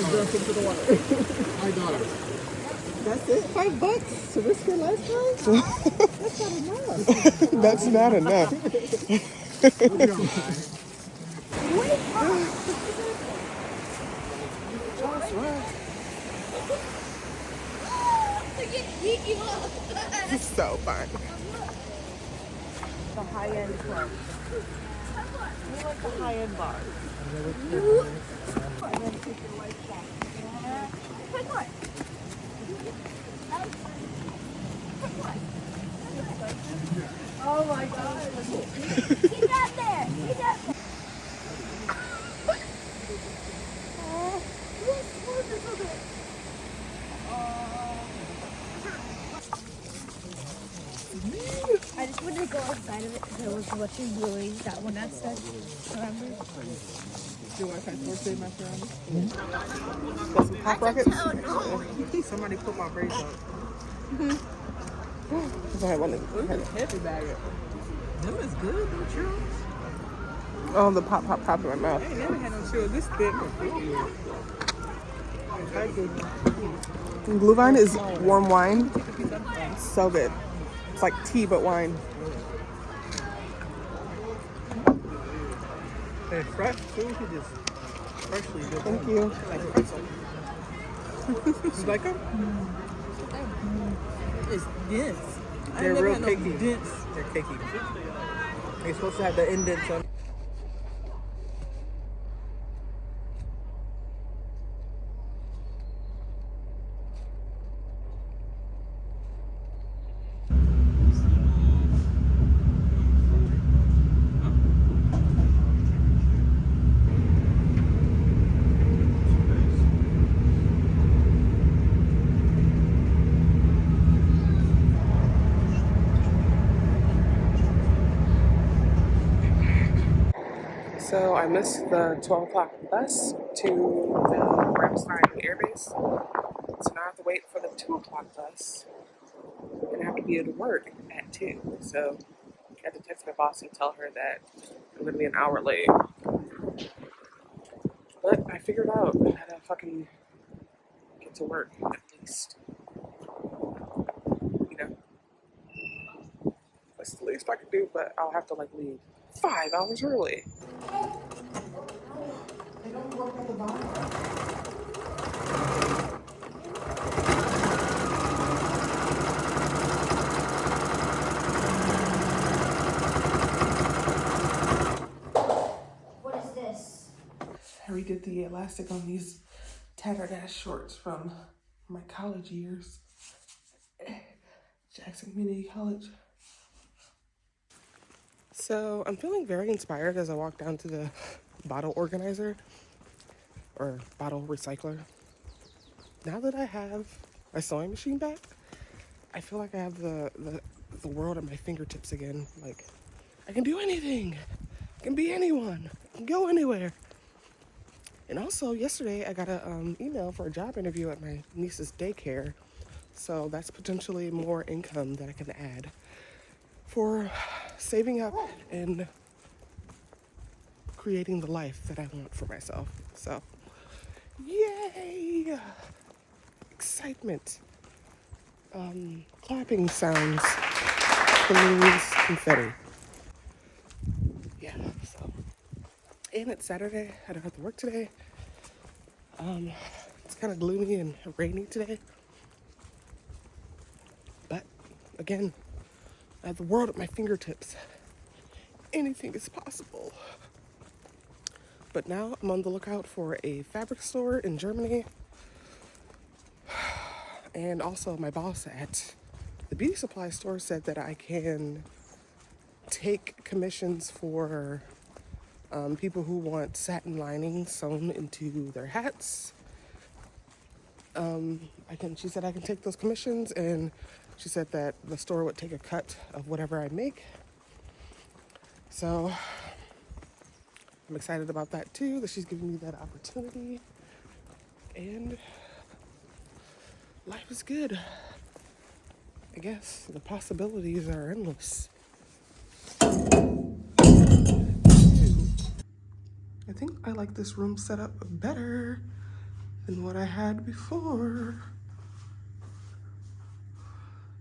Jump into the water. $5. That's it? $5 to risk your lifetime? That's not enough. That's not enough. It's so fun. The high-end club. We like the high-end bar. And then take your life back. Oh my God. He's not there. He's not there. I just wanted to go outside of it because I was watching Bluey, that one that said, remember? Your wife has birthday mess around? Got some Pop Rockets? Oh no. Somebody put my braids up. I had one. Heavy bag it. Them is good, them churros. Oh, the pop in my mouth. I ain't never had no churros this thick. Blue Vine is warm wine. It's so good. It's like tea but wine. They're fresh too. He just freshly did. Thank you. Like pretzel. You like them? It's dense. They're real cakey. Dense. They're cakey. They're supposed to have the indents on. So I missed the 12 o'clock bus to the Ramstein Air Base. So now I have to wait for the 2 o'clock bus. And I have to be at work at 2. So I had to text my boss and tell her that I'm going to be an hour late. But I figured out how to fucking get to work at least. You know, that's the least I can do, but I'll have to like leave 5 hours early. They don't work at the bottom. What is this? I redid the elastic on these tattered ass shorts from my college years. Jackson Community College. So I'm feeling very inspired as I walk down to the bottle organizer or bottle recycler. Now that I have my sewing machine back, I feel like I have the world at my fingertips again. Like, I can do anything. I can be anyone. I can go anywhere. And also, yesterday I got an email for a job interview at my niece's daycare. So that's potentially more income that I can add for saving up and creating the life that I want for myself. So, yay! Excitement. Clapping sounds, balloons, confetti. Yeah, so. And it's Saturday. I don't have to work today. It's kind of gloomy and rainy today. But, again, I have the world at my fingertips. Anything is possible. But now I'm on the lookout for a fabric store in Germany. And also my boss at the beauty supply store said that I can take commissions for people who want satin lining sewn into their hats. She said I can take those commissions, and she said that the store would take a cut of whatever I make. So I'm excited about that too, that she's giving me that opportunity. And life is good. I guess the possibilities are endless. I think I like this room set up better than what I had before.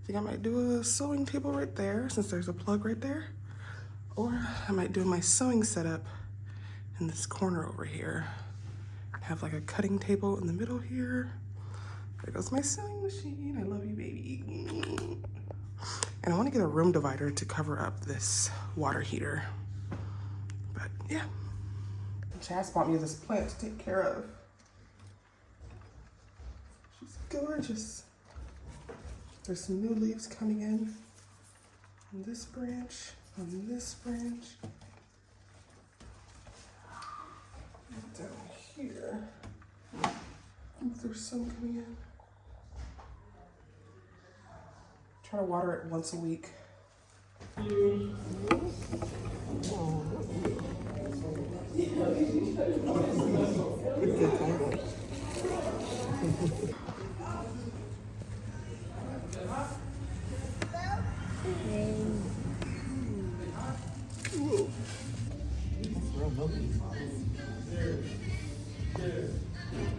I think I might do a sewing table right there since there's a plug right there. Or I might do my sewing setup in this corner over here. Have like a cutting table in the middle here. There goes my sewing machine. I love you, baby. And I want to get a room divider to cover up this water heater. But yeah. Chas bought me this plant to take care of. She's gorgeous. There's some new leaves coming in on this branch, on this branch. And down here. I think there's some coming in. Try to water it once a week.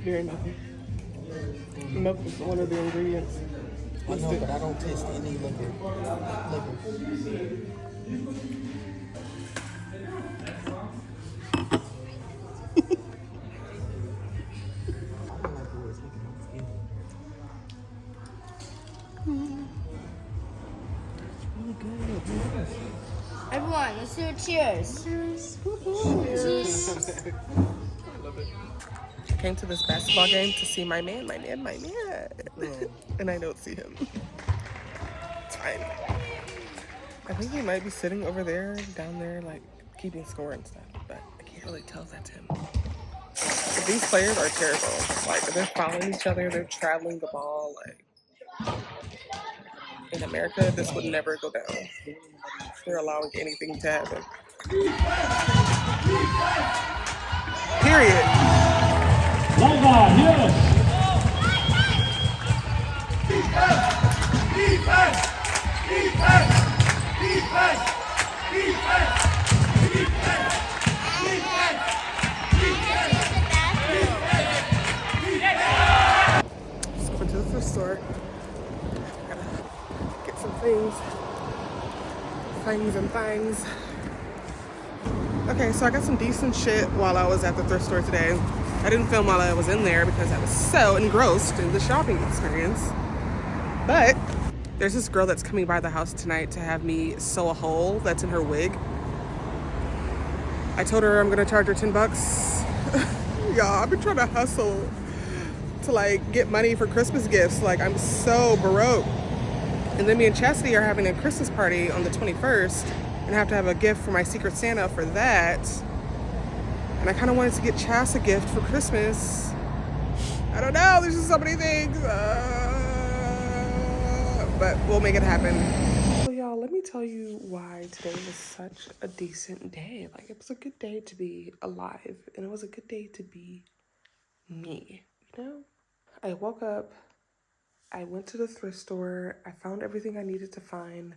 Very milky. Milk is one of the ingredients. I know, but I don't taste any liquor. Everyone, let's do a cheers. Cheers. Cheers. I came to this basketball game to see my man. And I don't see him. It's fine. I think he might be sitting over there, down there, like keeping score and stuff, but I can't really tell if that's him. But these players are terrible. Like, they're following each other, they're traveling the ball. Like, in America, this would never go down. They're allowing anything to happen. Period. Just going to the thrift store. Gotta get some things. Things. Okay, so I got some decent shit while I was at the thrift store today. I didn't film while I was in there because I was so engrossed in the shopping experience. But there's this girl that's coming by the house tonight to have me sew a hole that's in her wig. I told her I'm gonna charge her 10 bucks. Y'all, I've been trying to hustle to like get money for Christmas gifts. Like, I'm so broke. And then me and Chastity are having a Christmas party on the 21st and I have to have a gift for my Secret Santa for that. And I kind of wanted to get Chas a gift for Christmas. I don't know, there's just so many things. But we'll make it happen. So y'all, let me tell you why today was such a decent day. Like, it was a good day to be alive and it was a good day to be me, you know? I woke up, I went to the thrift store, I found everything I needed to find.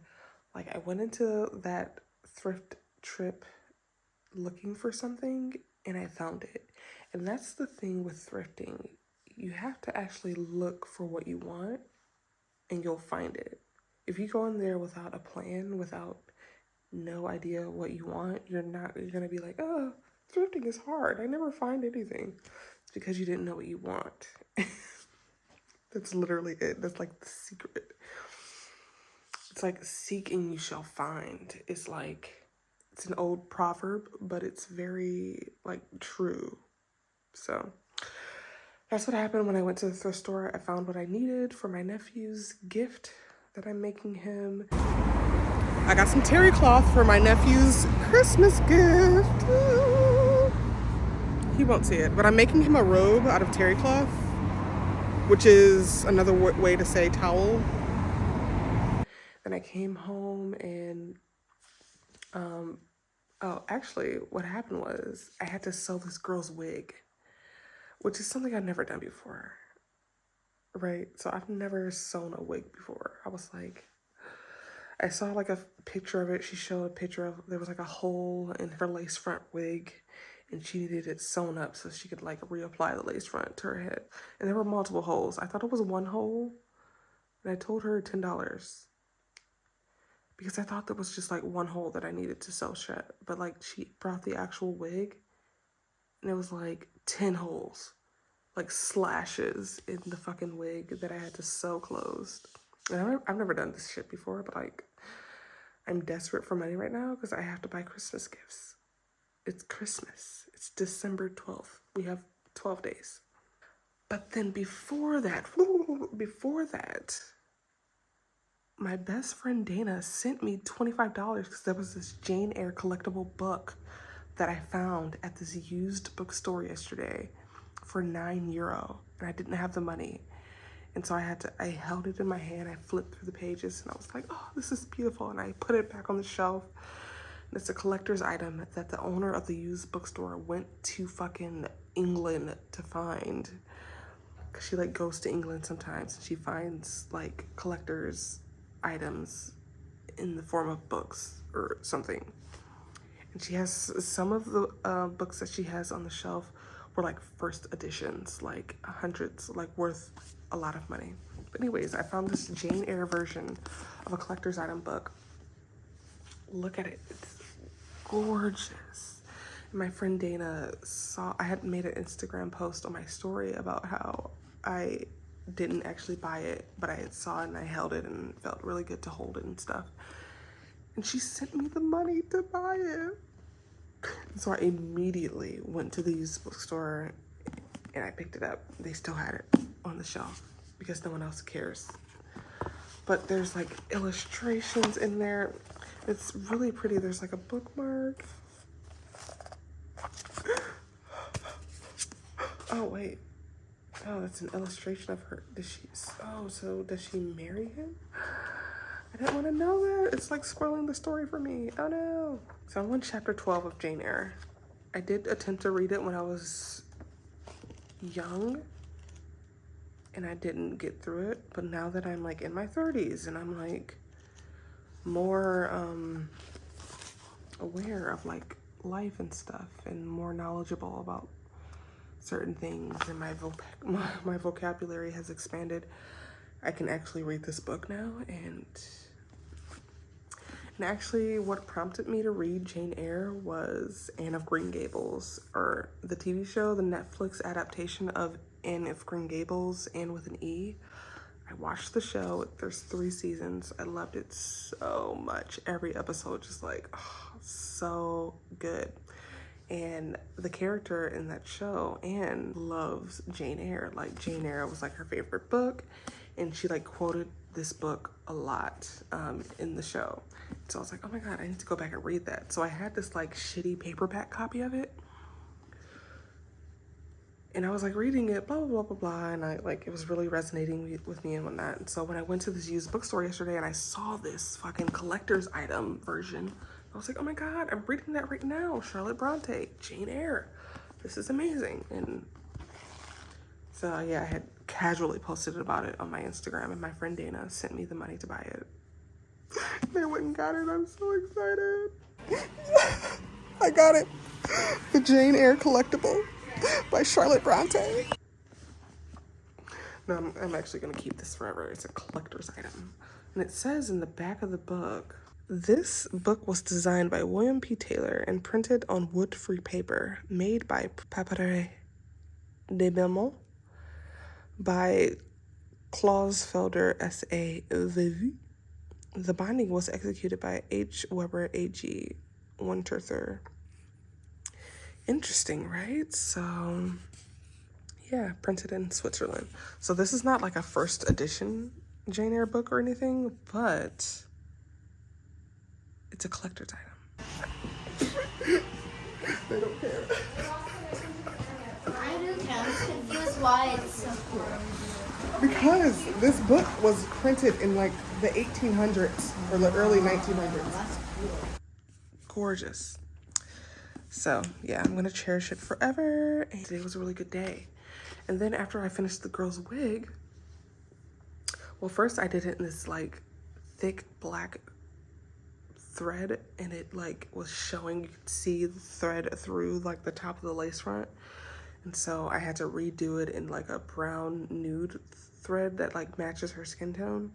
Like, I went into that thrift trip looking for something and I found it. And that's the thing with thrifting. You have to actually look for what you want and you'll find it. If you go in there without a plan, without no idea what you want, you're gonna be like, oh, thrifting is hard. I never find anything. It's because you didn't know what you want. That's literally it. That's like the secret. It's like seek and you shall find. It's like, it's an old proverb, but it's very like true. So that's what happened when I went to the thrift store. I found what I needed for my nephew's gift that I'm making him. I got some terry cloth for my nephew's Christmas gift. He won't see it, but I'm making him a robe out of terry cloth, which is another way to say towel. And I came home and, oh, actually what happened was I had to sew this girl's wig, which is something I've never done before, right? So I've never sewn a wig before. I was like, I saw like a picture of it. She showed a picture of, there was like a hole in her lace front wig and she needed it sewn up so she could like reapply the lace front to her head. And there were multiple holes. I thought it was one hole, and I told her $10 because I thought there was just like one hole that I needed to sew shut. But like she brought the actual wig, and it was like 10 holes, like slashes in the fucking wig that I had to sew closed. And I've never done this shit before, but like I'm desperate for money right now because I have to buy Christmas gifts. It's Christmas. It's December 12th. We have 12 days. But then before that, my best friend Dana sent me $25 because there was this Jane Eyre collectible book that I found at this used bookstore yesterday for €9, and I didn't have the money. And so I held it in my hand, I flipped through the pages, and I was like, oh, this is beautiful. And I put it back on the shelf. And it's a collector's item that the owner of the used bookstore went to fucking England to find. Cause she like goes to England sometimes and she finds like collector's items in the form of books or something. And she has some of the books that she has on the shelf were like first editions, like hundreds, like worth a lot of money. But anyways, I found this Jane Eyre version of a collector's item book. Look at it, it's gorgeous. And my friend Dana I had made an Instagram post on my story about how I didn't actually buy it, but I saw it and I held it and it felt really good to hold it and stuff. And she sent me the money to buy it. So I immediately went to the used bookstore and I picked it up. They still had it on the shelf because no one else cares. But there's like illustrations in there. It's really pretty. There's like a bookmark. Oh, wait. Oh, that's an illustration of her. So does she marry him? I didn't want to know that. It's like spoiling the story for me. Oh no. So I'm on chapter 12 of Jane Eyre. I did attempt to read it when I was young and I didn't get through it. But now that I'm like in my 30s and I'm like more aware of like life and stuff and more knowledgeable about certain things and my vocabulary has expanded, I can actually read this book now. And actually what prompted me to read Jane Eyre was Anne of Green Gables, or the TV show, the Netflix adaptation of Anne of Green Gables, Anne with an E. I watched the show. There's 3 seasons. I loved it so much. Every episode just like, oh, so good. And the character in that show, Anne, loves Jane Eyre. Like Jane Eyre was like her favorite book, and she like quoted this book a lot in the show. So I was like, oh my God, I need to go back and read that. So I had this like shitty paperback copy of it. And I was like reading it, blah, blah, blah, blah, blah. And it was really resonating with me and whatnot. And so when I went to this used bookstore yesterday and I saw this fucking collector's item version, I was like, oh my God, I'm reading that right now. Charlotte Bronte, Jane Eyre. This is amazing. And so yeah, I had casually posted about it on my Instagram and my friend Dana sent me the money to buy it. They went and got it. I'm so excited. I got it. The Jane Eyre collectible by Charlotte Bronte. No, I'm actually gonna keep this forever. It's a collector's item. And it says in the back of the book, this book was designed by William P. Taylor and printed on wood-free paper, made by Papier de Belmont by Clausfelder S.A.V. The binding was executed by H. Weber A.G. Winterthur. Interesting, right? So, yeah, printed in Switzerland. So this is not like a first edition Jane Eyre book or anything, but it's a collector's item. They don't care. I do care. I'm confused why it's so cool. Because this book was printed in like the 1800s or the early 1900s. Gorgeous. So yeah, I'm gonna cherish it forever. And today was a really good day. And then after I finished the girl's wig, well, first I did it in this like thick black thread and it like was showing, you could see the thread through like the top of the lace front. And so I had to redo it in like a brown nude thread that like matches her skin tone.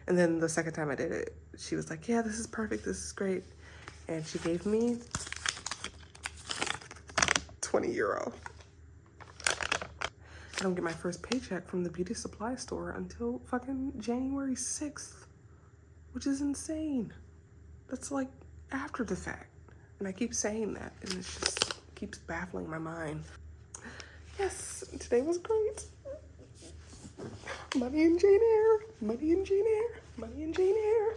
And then the second time I did it, she was like, yeah, this is perfect, this is great. And she gave me 20 euro. I don't get my first paycheck from the beauty supply store until fucking January 6th, which is insane. That's like after the fact. And I keep saying that, and it just keeps baffling my mind. Yes, today was great. Money and Jane Eyre, money and Jane Eyre, money and Jane Eyre.